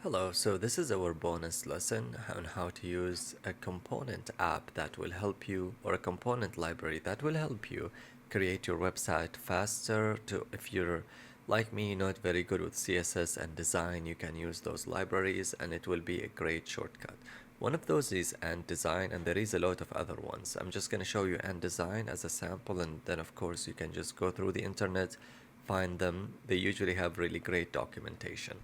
Hello, so this is our bonus lesson on how to use a component app that will help you, or a component library that will help you create your website faster. If you're like me, not very good with CSS and design, you can use those libraries and it will be a great shortcut. One of those is AntD, and there is a lot of other ones. I'm just going to show you AntD as a sample, and then of course you can just go through the internet, find them. They usually have really great documentation.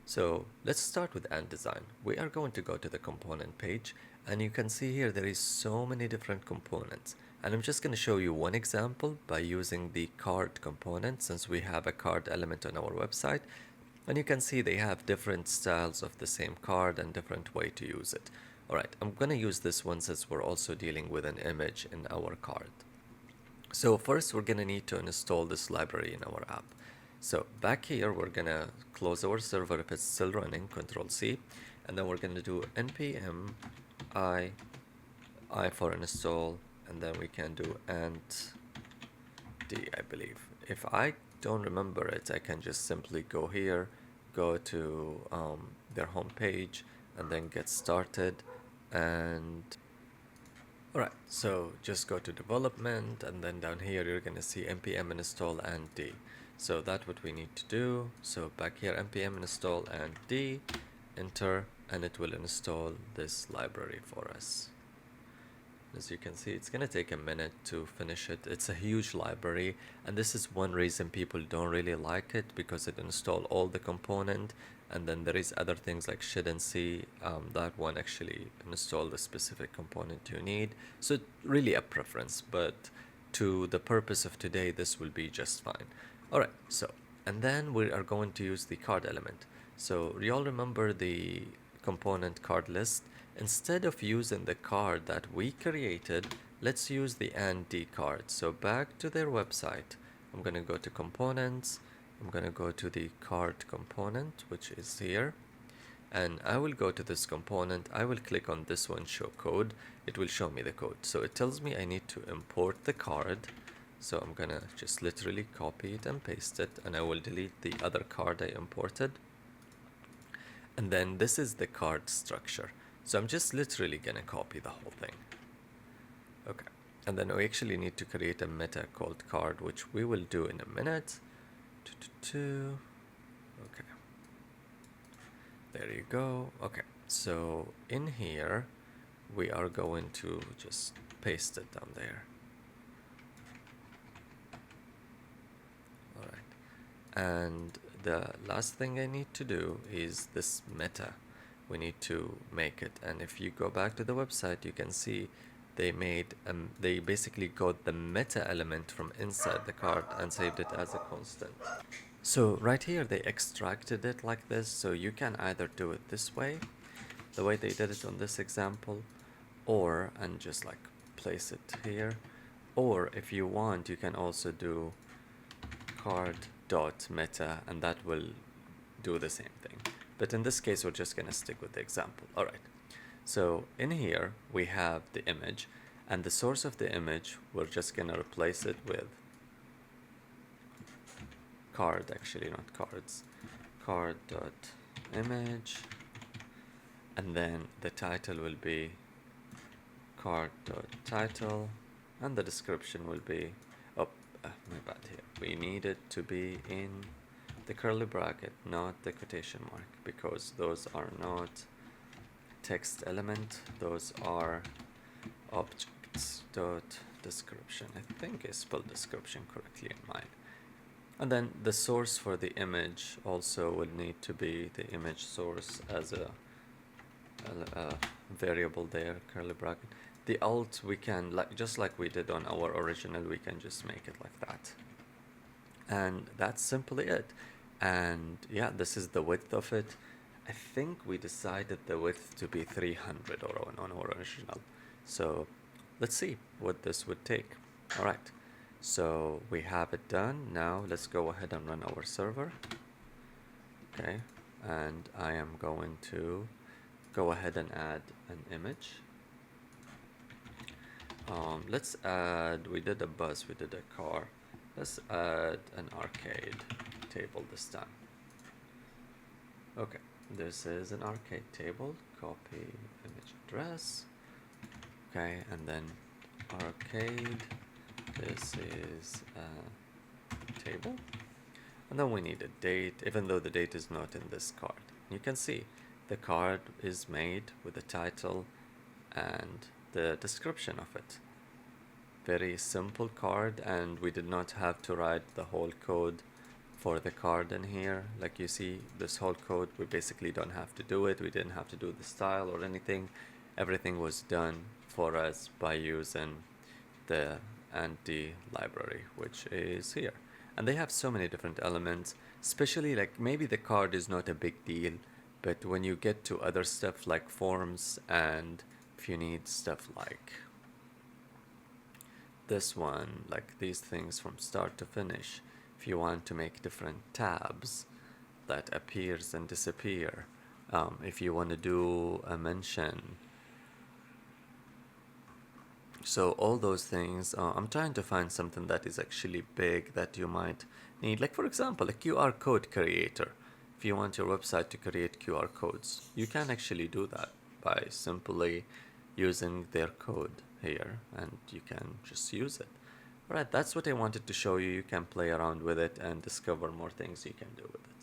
So let's start with AntD. We are going to go to the component page, and you can see here there is so many different components. And I'm just going to show you one example by using the card component, since we have a card element on our website. And you can see they have different styles of the same card and different way to use it. All right, I'm going to use this one since we're also dealing with an image in our card. So first we're going to need to install this library in our app. So back here, we're going to close our server if it's still running, Control C, and then we're going to do npm I for install, and then we can do AntD, I believe. If I don't remember it, I can just simply go here, go to their home page, and then get started. And alright, so just go to development, and then down here you're going to see npm install AntD. So that's what we need to do. So back here, npm install AntD, enter, and it will install this library for us. As you can see, it's going to take a minute to finish it. It's a huge library, and this is one reason people don't really like it, because it installs all the component, and then there is other things like shouldn't see that one actually install the specific component you need. So it's really a preference, but to the purpose of today, this will be just fine. All right, so, and then we are going to use the card element. So you all remember the component card list? Instead of using the card that we created, let's use the AntD card. So back to their website, I'm going to go to components. I'm going to go to the card component, which is here. And I will go to this component. I will click on this one, show code. It will show me the code. So it tells me I need to import the card. So I'm going to just literally copy it and paste it. And I will delete the other card I imported. And then this is the card structure. So I'm just literally going to copy the whole thing. Okay. And then we actually need to create a meta called card, which we will do in a minute. Okay. There you go. Okay. So in here, we are going to just paste it down there. All right. And the last thing I need to do is this meta. We need to make it, and if you go back to the website, you can see they basically got the meta element from inside the card and saved it as a constant. So right here they extracted it like this, so you can either do it this way, the way they did it on this example, or and just like place it here, or if you want you can also do card.meta, and that will do the same thing. But in this case, we're just going to stick with the example. All right. So in here, we have the image, and the source of the image, we're just going to replace it with card, actually, not cards. Card.image. And then the title will be card.title. And the description will be, my bad here. We need it to be in the curly bracket, not the quotation mark, because those are not text element, those are objects dot description. I think I spelled description correctly in mine. And then the source for the image also will need to be the image source as a variable there, curly bracket. The alt, we can, just like we did on our original, we can just make it like that. And that's simply it. And yeah, this is the width of it. I think we decided the width to be 300 or on our original. So let's see what this would take. All right, so we have it done. Now let's go ahead and run our server. Okay, and I am going to go ahead and add an image. Let's add, we did a bus, we did a car. Let's add an arcade table this time. Okay, This is an arcade table. Copy image address. Okay, and then arcade. This is a table. And then we need a date, even though the date is not in this card. You can see the card is made with a title and the description of it. Very simple card, and we did not have to write the whole code for the card in here. Like you see, this whole code, we basically don't have to do it. We didn't have to do the style or anything. Everything was done for us by using the AntD library, which is here. And they have so many different elements, especially like maybe the card is not a big deal, but when you get to other stuff like forms, and if you need stuff like this one, like these things from start to finish, if you want to make different tabs that appears and disappear, if you want to do a mention. So all those things, I'm trying to find something that is actually big that you might need. Like for example, a QR code creator. If you want your website to create QR codes, you can actually do that by simply using their code here, and you can just use it. Alright, that's what I wanted to show you. You can play around with it and discover more things you can do with it.